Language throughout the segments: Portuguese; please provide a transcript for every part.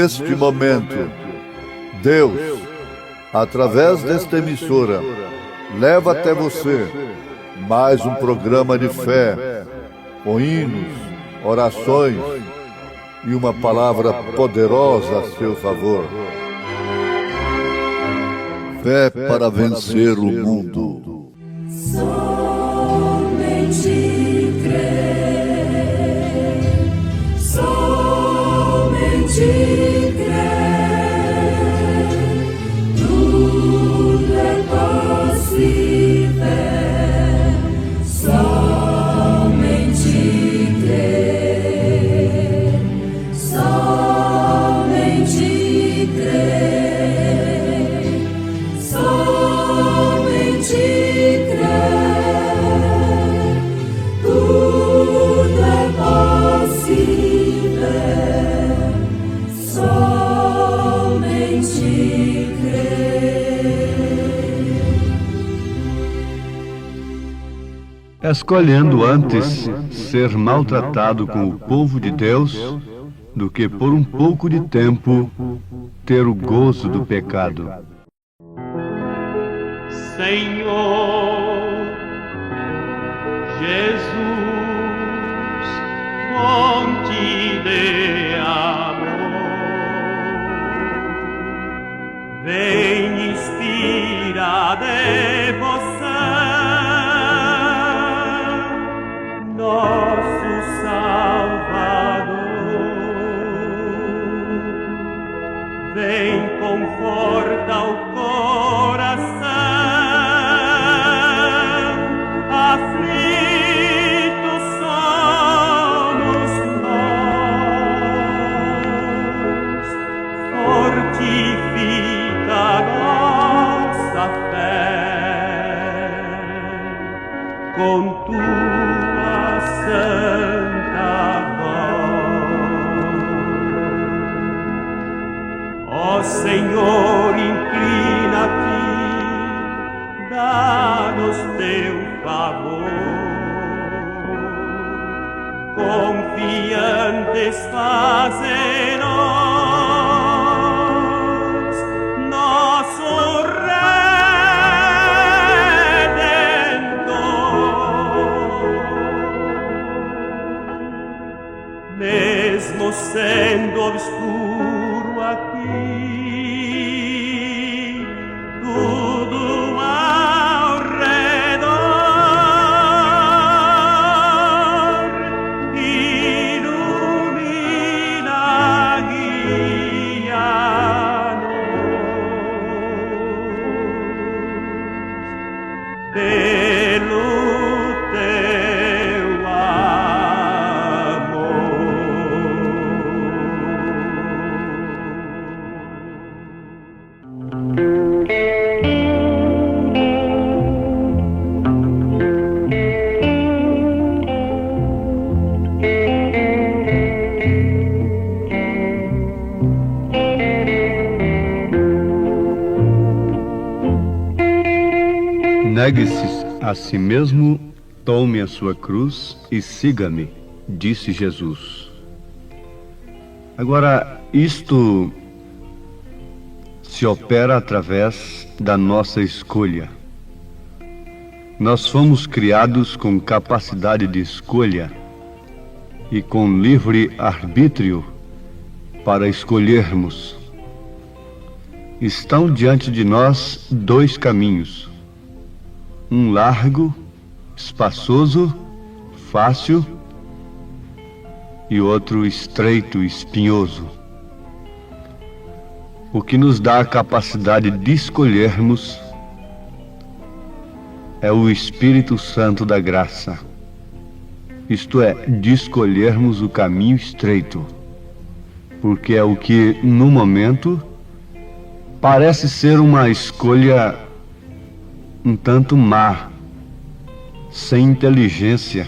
neste momento, Deus, através desta emissora, leva até você mais um programa de fé, com hinos, orações e uma palavra poderosa a seu favor. Fé para vencer o mundo. Somente crer, somente crer, tudo é possível. Somente crer, somente crer, somente crer, tudo é possível. Somente crer. Escolhendo antes ser maltratado com o povo de Deus do que por um pouco de tempo ter o gozo do pecado. Senhor Jesus, fonte de amor, vem inspira devoção, nosso Salvador, vem conforta o coração aflito, somos nós, fortifica nossa fé com tua santa voz. Ó Senhor, inclina-te, dá-nos teu favor, confiantes faze-nos nosso Redentor, mesmo sendo obscuro aqui, tudo ao redor ilumina, guia-nos pelo teu Negue-se a si mesmo, tome a sua cruz e siga-me, disse Jesus. Agora, isto se opera através da nossa escolha. Nós fomos criados com capacidade de escolha e com livre arbítrio para escolhermos. Estão diante de nós dois caminhos. Um largo, espaçoso, fácil, e outro estreito, espinhoso. O que nos dá a capacidade de escolhermos é o Espírito Santo da graça. Isto é, de escolhermos o caminho estreito, porque é o que, no momento, parece ser uma escolha um tanto má, sem inteligência,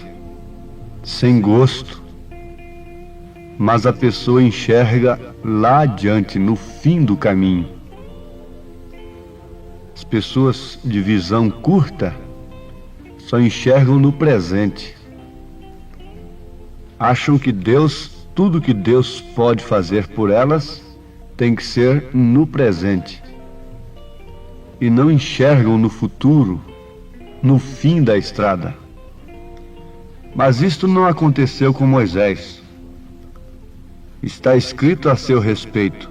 sem gosto, mas a pessoa enxerga lá adiante, no fim do caminho. As pessoas de visão curta só enxergam no presente. Acham que Deus, tudo que Deus pode fazer por elas, tem que ser no presente. E não enxergam no futuro, no fim da estrada. Mas isto não aconteceu com Moisés. Está escrito a seu respeito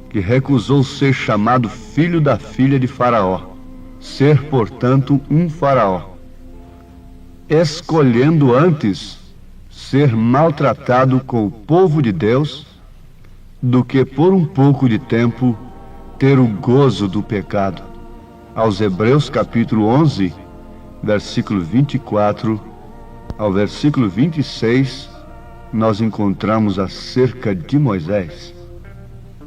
que recusou ser chamado filho da filha de Faraó, ser, portanto, um faraó, escolhendo antes ser maltratado com o povo de Deus do que por um pouco de tempo ter o gozo do pecado. Aos Hebreus capítulo 11, versículo 24 ao versículo 26, nós encontramos acerca de Moisés,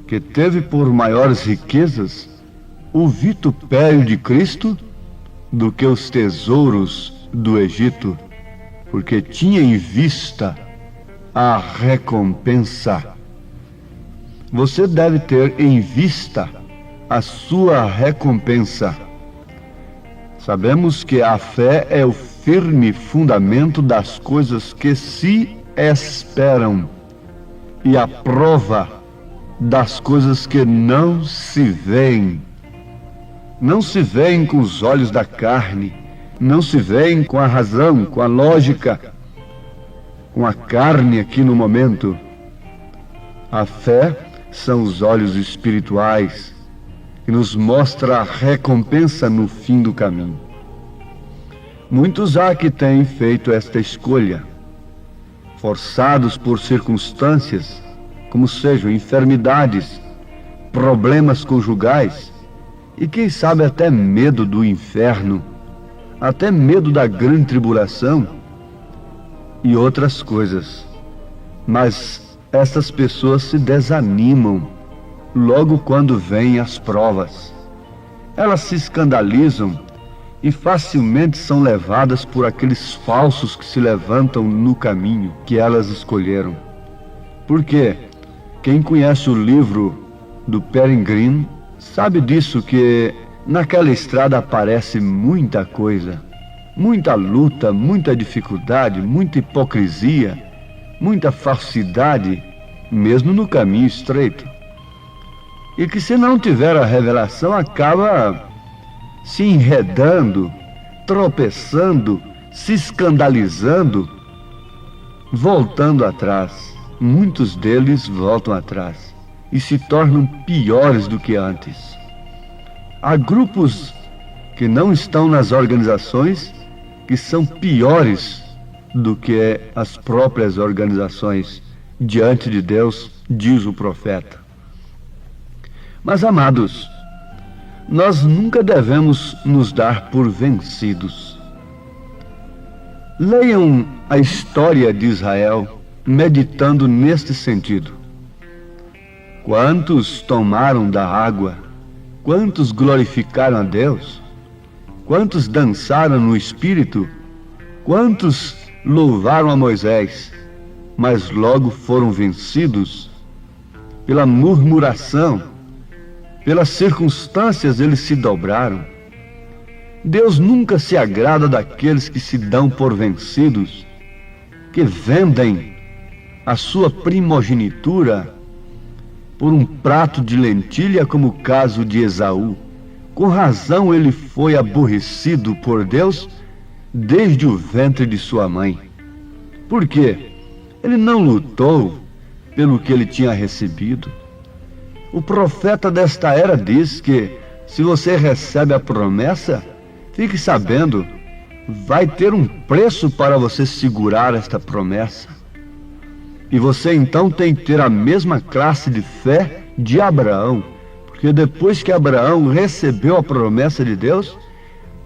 que teve por maiores riquezas o vitupério de Cristo do que os tesouros do Egito, porque tinha em vista a recompensa. Você deve ter em vista a sua recompensa. Sabemos que a fé é o firme fundamento das coisas que se esperam e a prova das coisas que não se veem. Não se veem com os olhos da carne, não se veem com a razão, com a lógica, com a carne aqui no momento. A fé são os olhos espirituais que nos mostra a recompensa no fim do caminho. Muitos há que têm feito esta escolha, forçados por circunstâncias, como sejam enfermidades, problemas conjugais e quem sabe até medo do inferno, até medo da grande tribulação e outras coisas. Mas essas pessoas se desanimam logo quando vêm as provas. Elas se escandalizam e facilmente são levadas por aqueles falsos que se levantam no caminho que elas escolheram. Por quê? Quem conhece o livro do Peregrine sabe disso, que naquela estrada aparece muita coisa, muita luta, muita dificuldade, muita hipocrisia, muita falsidade, mesmo no caminho estreito. E que se não tiver a revelação, acaba se enredando, tropeçando, se escandalizando, voltando atrás. Muitos deles voltam atrás e se tornam piores do que antes. Há grupos que não estão nas organizações que são piores do que as próprias organizações diante de Deus, diz o profeta. Mas, amados, nós nunca devemos nos dar por vencidos. Leiam a história de Israel meditando neste sentido. Quantos tomaram da água? Quantos glorificaram a Deus? Quantos dançaram no Espírito? Quantos louvaram a Moisés? Mas logo foram vencidos pela murmuração, pelas circunstâncias eles se dobraram. Deus nunca se agrada daqueles que se dão por vencidos, que vendem a sua primogenitura por um prato de lentilha, como o caso de Esaú. Com razão ele foi aborrecido por Deus desde o ventre de sua mãe. Por quê? Ele não lutou pelo que ele tinha recebido. O profeta desta era diz que se você recebe a promessa, fique sabendo, vai ter um preço para você segurar esta promessa. E você então tem que ter a mesma classe de fé de Abraão, porque depois que Abraão recebeu a promessa de Deus,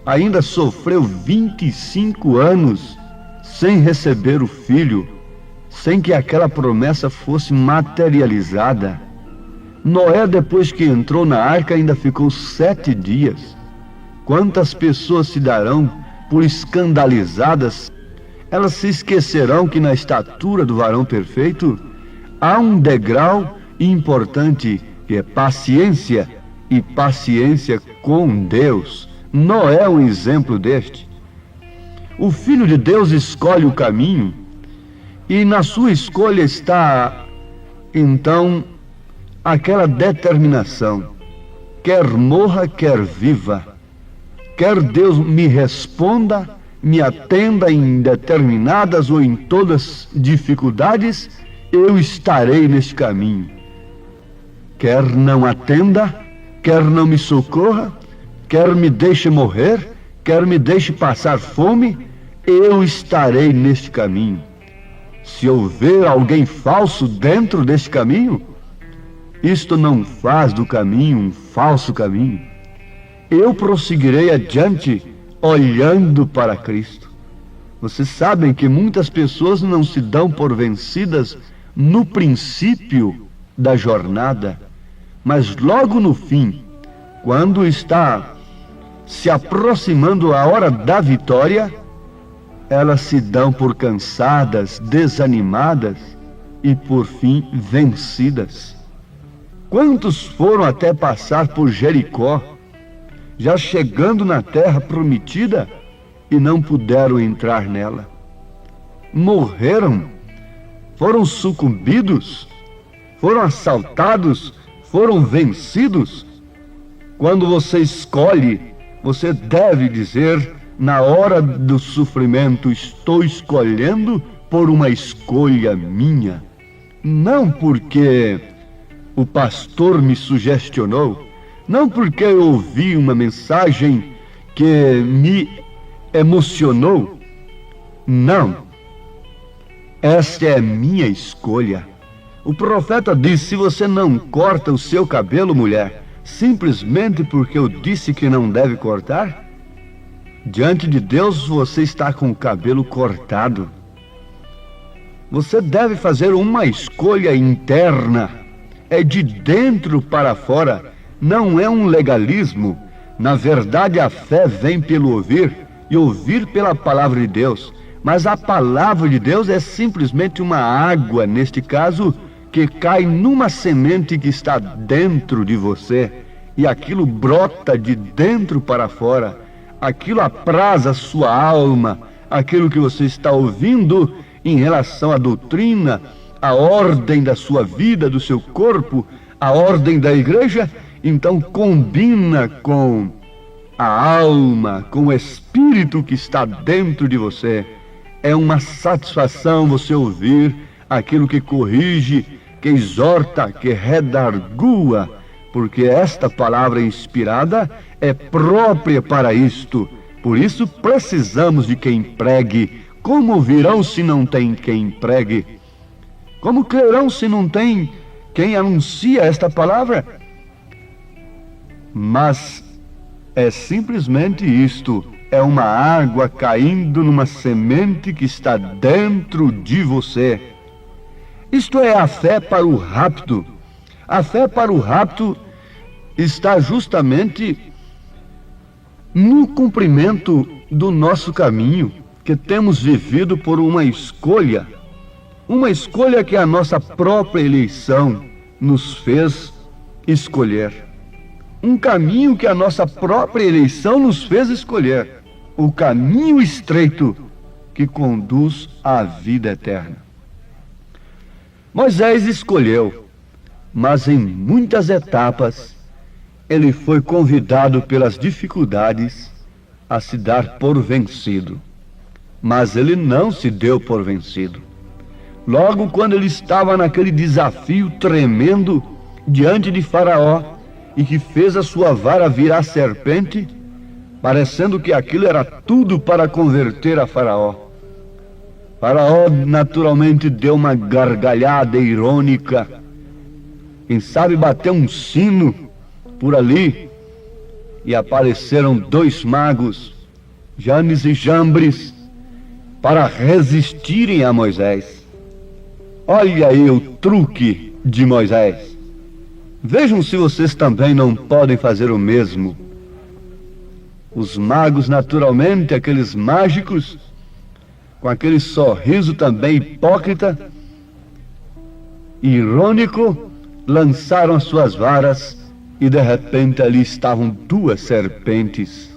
ainda sofreu 25 anos sem receber o filho, sem que aquela promessa fosse materializada. Noé, depois que entrou na arca, ainda ficou 7 dias. Quantas pessoas se darão por escandalizadas? Elas se esquecerão que na estatura do varão perfeito há um degrau importante, que é paciência, e paciência com Deus. Noé é um exemplo deste. O Filho de Deus escolhe o caminho, e na sua escolha está, então, aquela determinação, quer morra, quer viva, quer Deus me responda, me atenda em determinadas ou em todas dificuldades, eu estarei neste caminho. Quer não atenda, quer não me socorra, quer me deixe morrer, quer me deixe passar fome, eu estarei neste caminho. Se houver alguém falso dentro deste caminho, isto não faz do caminho um falso caminho. Eu prosseguirei adiante olhando para Cristo. Vocês sabem que muitas pessoas não se dão por vencidas no princípio da jornada, mas logo no fim, quando está se aproximando a hora da vitória, elas se dão por cansadas, desanimadas e por fim vencidas. Quantos foram até passar por Jericó, já chegando na terra prometida, e não puderam entrar nela? Morreram, foram sucumbidos, foram assaltados, foram vencidos. Quando você escolhe, você deve dizer, na hora do sofrimento, estou escolhendo por uma escolha minha, não porque o pastor me sugestionou, não porque eu ouvi uma mensagem que me emocionou. Não. Esta é a minha escolha. O profeta disse: se você não corta o seu cabelo, mulher, simplesmente porque eu disse que não deve cortar, diante de Deus você está com o cabelo cortado. Você deve fazer uma escolha interna. É de dentro para fora. Não é um legalismo. Na verdade, a fé vem pelo ouvir, e ouvir pela palavra de Deus. Mas a palavra de Deus é simplesmente uma água, neste caso, que cai numa semente que está dentro de você, e aquilo brota de dentro para fora. Aquilo apraz a sua alma, aquilo que você está ouvindo em relação à doutrina, à ordem da sua vida, do seu corpo, a ordem da igreja, então combina com a alma, com o espírito que está dentro de você. É uma satisfação você ouvir aquilo que corrige, que exorta, que redargua, porque esta palavra inspirada é própria para isto. Por isso precisamos de quem pregue. Como ouvirão se não tem quem pregue? Como crerão se não tem quem anuncia esta palavra? Mas é simplesmente isto, é uma água caindo numa semente que está dentro de você. Isto é a fé para o rapto. A fé para o rapto está justamente no cumprimento do nosso caminho, que temos vivido por uma escolha que a nossa própria eleição nos fez escolher. Um caminho que a nossa própria eleição nos fez escolher. O caminho estreito que conduz à vida eterna. Moisés escolheu, mas em muitas etapas ele foi convidado pelas dificuldades a se dar por vencido. Mas ele não se deu por vencido. Logo quando ele estava naquele desafio tremendo diante de Faraó, e que fez a sua vara virar serpente, parecendo que aquilo era tudo para converter a Faraó. Faraó naturalmente deu uma gargalhada irônica. Quem sabe bateu um sino por ali e apareceram dois magos, Janes e Jambres, para resistirem a Moisés. Olha aí o truque de Moisés. Vejam se vocês também não podem fazer o mesmo. Os magos, naturalmente, aqueles mágicos, com aquele sorriso também hipócrita, irônico, lançaram as suas varas e de repente ali estavam duas serpentes.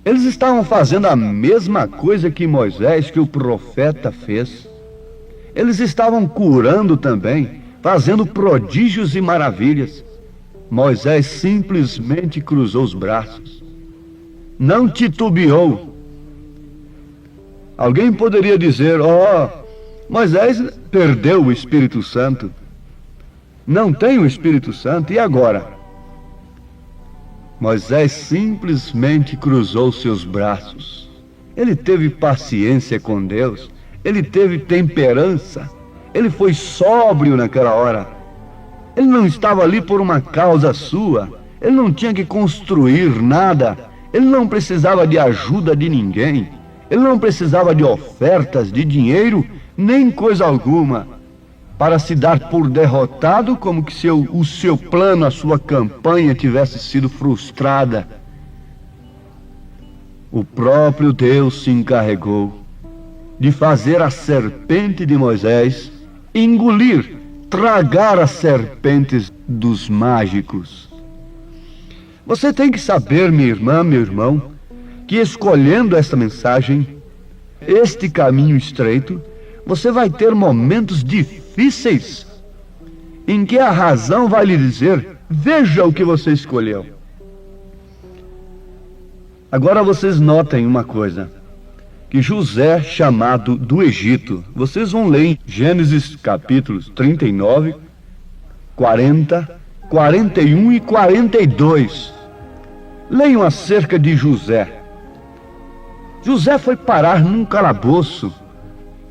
Eles estavam fazendo a mesma coisa que Moisés, que o profeta fez. Eles estavam curando também, fazendo prodígios e maravilhas. Moisés simplesmente cruzou os braços. Não titubeou. Alguém poderia dizer: Moisés perdeu o Espírito Santo. Não tem o Espírito Santo, e agora? Moisés simplesmente cruzou seus braços. Ele teve paciência com Deus. Ele teve temperança. Ele foi sóbrio naquela hora. Ele não estava ali por uma causa sua. Ele não tinha que construir nada. Ele não precisava de ajuda de ninguém. Ele não precisava de ofertas, de dinheiro, nem coisa alguma, para se dar por derrotado, como que o seu plano, a sua campanha tivesse sido frustrada. O próprio Deus se encarregou de fazer a serpente de Moisés engolir, tragar as serpentes dos mágicos. Você tem que saber, minha irmã, meu irmão, que escolhendo esta mensagem, este caminho estreito, você vai ter momentos difíceis em que a razão vai lhe dizer: veja o que você escolheu. Agora vocês notem uma coisa, que José, chamado do Egito, vocês vão ler em Gênesis capítulos 39, 40, 41 e 42. Leiam acerca de José. José foi parar num calabouço,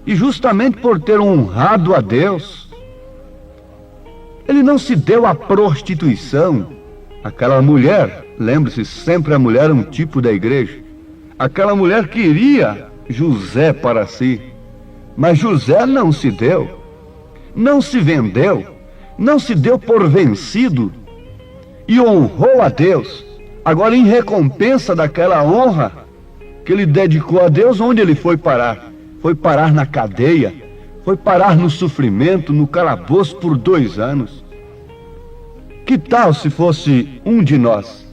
e justamente por ter honrado a Deus, ele não se deu à prostituição. Aquela mulher, lembre-se, sempre a mulher é um tipo da igreja. Aquela mulher queria José para si, mas José não se deu, não se vendeu, não se deu por vencido e honrou a Deus. Agora, em recompensa daquela honra que ele dedicou a Deus, onde ele foi parar? Foi parar na cadeia, foi parar no sofrimento, no calabouço por 2 anos. Que tal se fosse um de nós?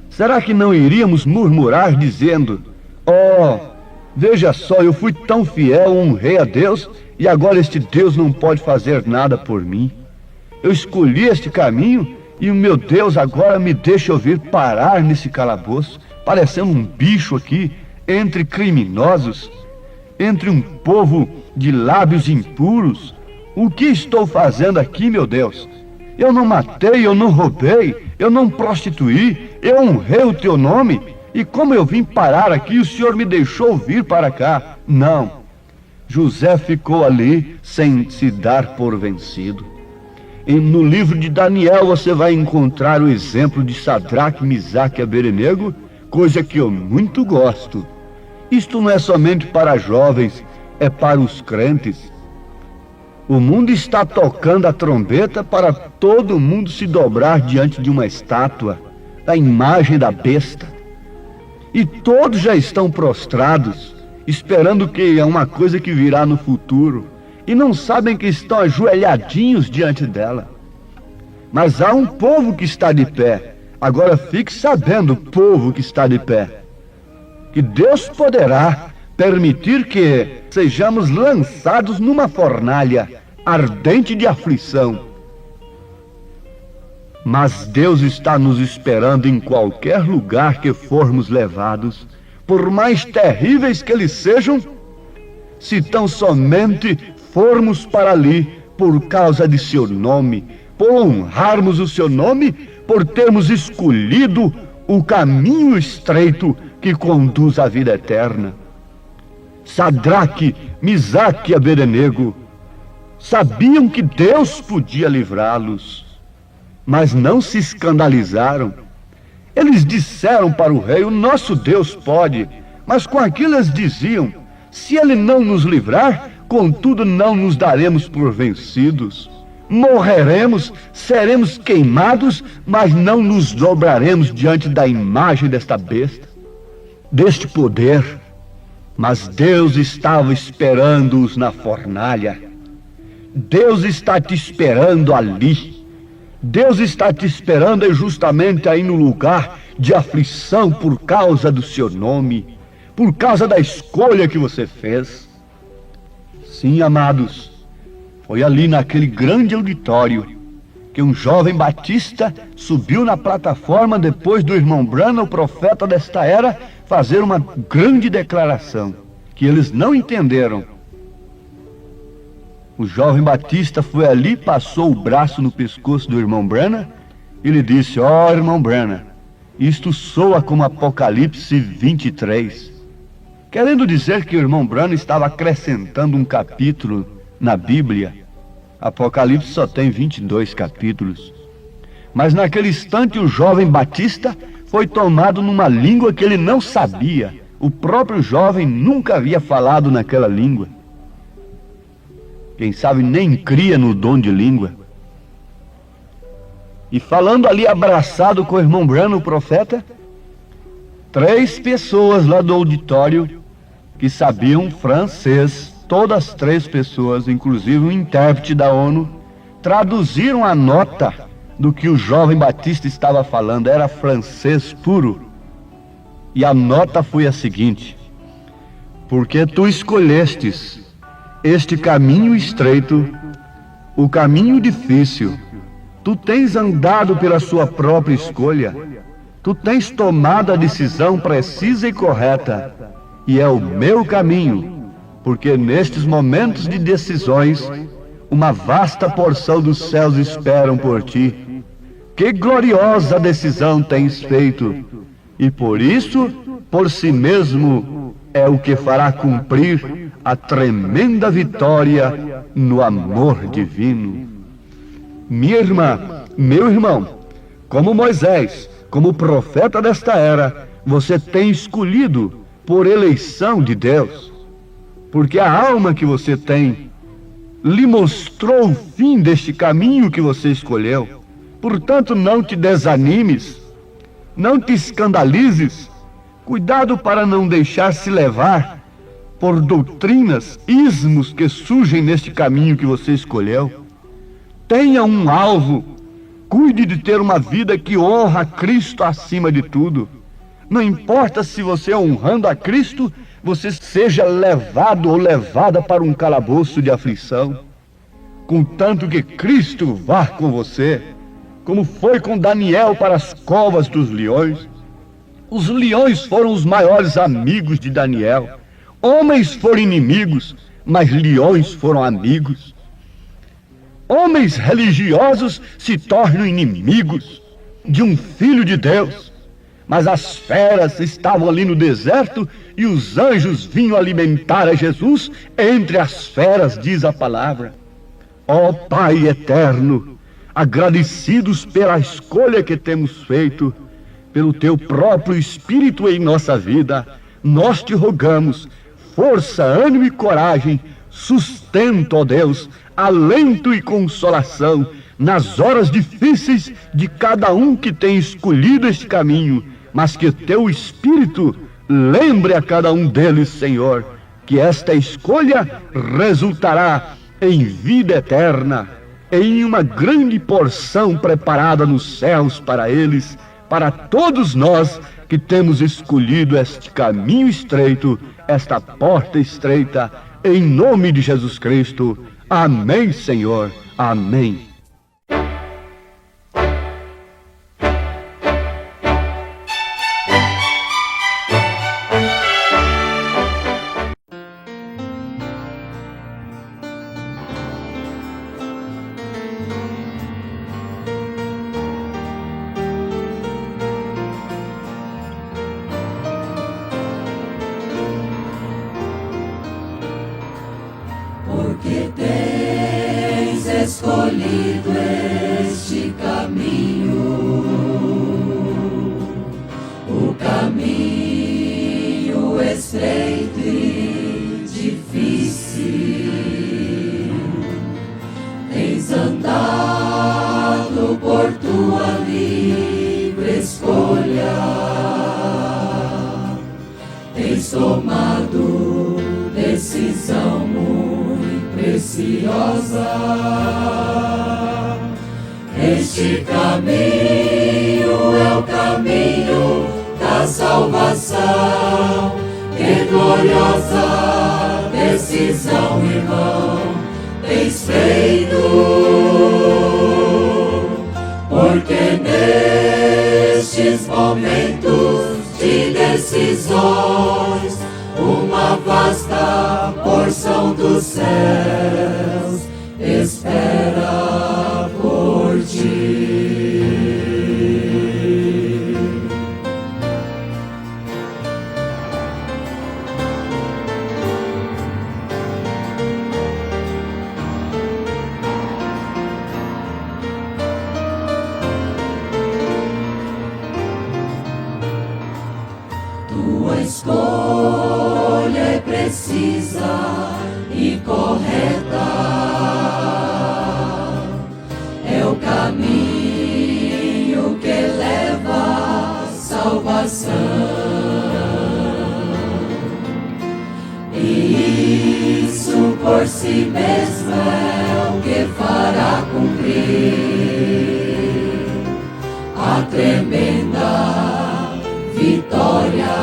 Será que não iríamos murmurar dizendo: veja só, eu fui tão fiel, honrei a Deus, e agora este Deus não pode fazer nada por mim. Eu escolhi este caminho e o meu Deus agora me deixa eu vir parar nesse calabouço, parecendo um bicho aqui, entre criminosos, entre um povo de lábios impuros. O que estou fazendo aqui, meu Deus? Eu não matei, eu não roubei, eu não prostituí, eu honrei o teu nome. E como eu vim parar aqui, o Senhor me deixou vir para cá? Não. José ficou ali sem se dar por vencido. E no livro de Daniel você vai encontrar o exemplo de Sadraque, Misaque e Abednego, coisa que eu muito gosto. Isto não é somente para jovens, é para os crentes. O mundo está tocando a trombeta para todo mundo se dobrar diante de uma estátua, da imagem da besta. E todos já estão prostrados, esperando que é uma coisa que virá no futuro, e não sabem que estão ajoelhadinhos diante dela. Mas há um povo que está de pé. Agora fique sabendo, povo que está de pé, que Deus poderá permitir que sejamos lançados numa fornalha ardente de aflição. Mas Deus está nos esperando em qualquer lugar que formos levados, por mais terríveis que eles sejam, se tão somente formos para ali por causa de seu nome, por honrarmos o seu nome, por termos escolhido o caminho estreito que conduz à vida eterna. Sadraque, Misaque e Abednego sabiam que Deus podia livrá-los, mas não se escandalizaram. Eles disseram para o rei: o nosso Deus pode. Mas com aquilo eles diziam: se ele não nos livrar, contudo não nos daremos por vencidos. Morreremos, seremos queimados, mas não nos dobraremos diante da imagem desta besta, deste poder. Mas Deus estava esperando-os na fornalha. Deus está te esperando ali. Deus está te esperando justamente aí no lugar de aflição por causa do seu nome, por causa da escolha que você fez. Sim, amados, Foi ali naquele grande auditório que um jovem batista subiu na plataforma depois do irmão Branham, o profeta desta era, fazer uma grande declaração que eles não entenderam. O jovem batista foi ali, passou o braço no pescoço do irmão Branham e lhe disse: ó, irmão Branham, isto soa como Apocalipse 23. Querendo dizer que o irmão Branham estava acrescentando um capítulo na Bíblia. Apocalipse só tem 22 capítulos. Mas naquele instante o jovem batista foi tomado numa língua que ele não sabia. O próprio jovem nunca havia falado naquela língua. Quem sabe nem cria no dom de língua. E falando ali abraçado com o irmão Branham, o profeta, 3 pessoas lá do auditório que sabiam francês, todas 3 pessoas, inclusive um intérprete da ONU, traduziram a nota do que o jovem batista estava falando. Era francês puro. E a nota foi a seguinte: porque tu escolhestes este caminho estreito, o caminho difícil, tu tens andado pela sua própria escolha, tu tens tomado a decisão precisa e correta, e é o meu caminho, porque nestes momentos de decisões, uma vasta porção dos céus esperam por ti. Que gloriosa decisão tens feito, e por isso, por si mesmo, é o que fará cumprir a tremenda vitória no amor divino. Minha irmã, meu irmão, como Moisés, como profeta desta era, você tem escolhido por eleição de Deus, porque a alma que você tem lhe mostrou o fim deste caminho que você escolheu. Portanto, não te desanimes, não te escandalizes. Cuidado para não deixar-se levar por doutrinas, ismos que surgem neste caminho que você escolheu. Tenha um alvo, cuide de ter uma vida que honra a Cristo acima de tudo. Não importa se você, honrando a Cristo, você seja levado ou levada para um calabouço de aflição, contanto que Cristo vá com você, como foi com Daniel para as covas dos leões. Os leões foram os maiores amigos de Daniel. Homens foram inimigos, mas leões foram amigos. Homens religiosos se tornam inimigos de um filho de Deus, mas as feras estavam ali no deserto e os anjos vinham alimentar a Jesus entre as feras, diz a palavra. Ó Pai eterno, agradecidos pela escolha que temos feito, pelo teu próprio Espírito em nossa vida, nós te rogamos força, ânimo e coragem, sustento, ó Deus, alento e consolação nas horas difíceis de cada um que tem escolhido este caminho, mas que teu Espírito lembre a cada um deles, Senhor, que esta escolha resultará em vida eterna, em uma grande porção preparada nos céus para eles, para todos nós que temos escolhido este caminho estreito, esta porta estreita, em nome de Jesus Cristo. Amém, Senhor. Amém. Porque tens escolhido este caminho, o caminho estreito e difícil. Tens andado por tua livre escolha, tens tomado decisão muito preciosa. Este caminho é o caminho da salvação. Que gloriosa decisão, irmão, tens desfeito, porque nestes momentos de decisões, uma vasta porção dos céus espera por ti. Tua escolha é precisa e correta, é o caminho que leva à salvação, e isso por si mesmo é o que fará cumprir a tremenda vitória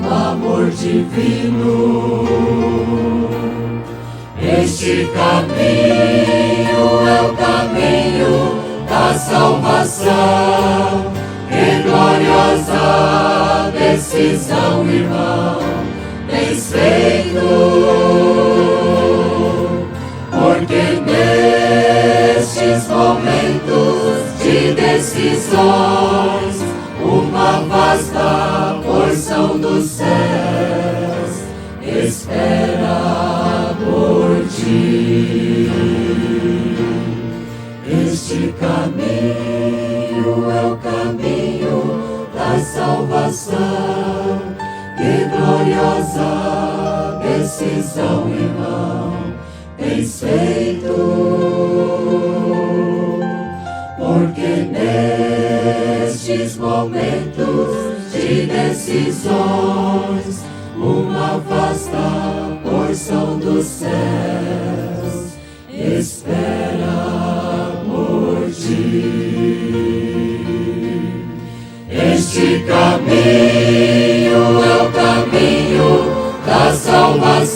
do amor divino. Este caminho é o caminho da salvação. Que gloriosa decisão, irmão, tens feito, porque nestes momentos de decisões, uma vasta porção dos céus espera por ti. Este caminho é o caminho da salvação. Que gloriosa decisão, irmão, tens feito, porque nestes momentos de decisões, uma vasta porção dos céus espera por ti. Este caminho é o caminho da salvação.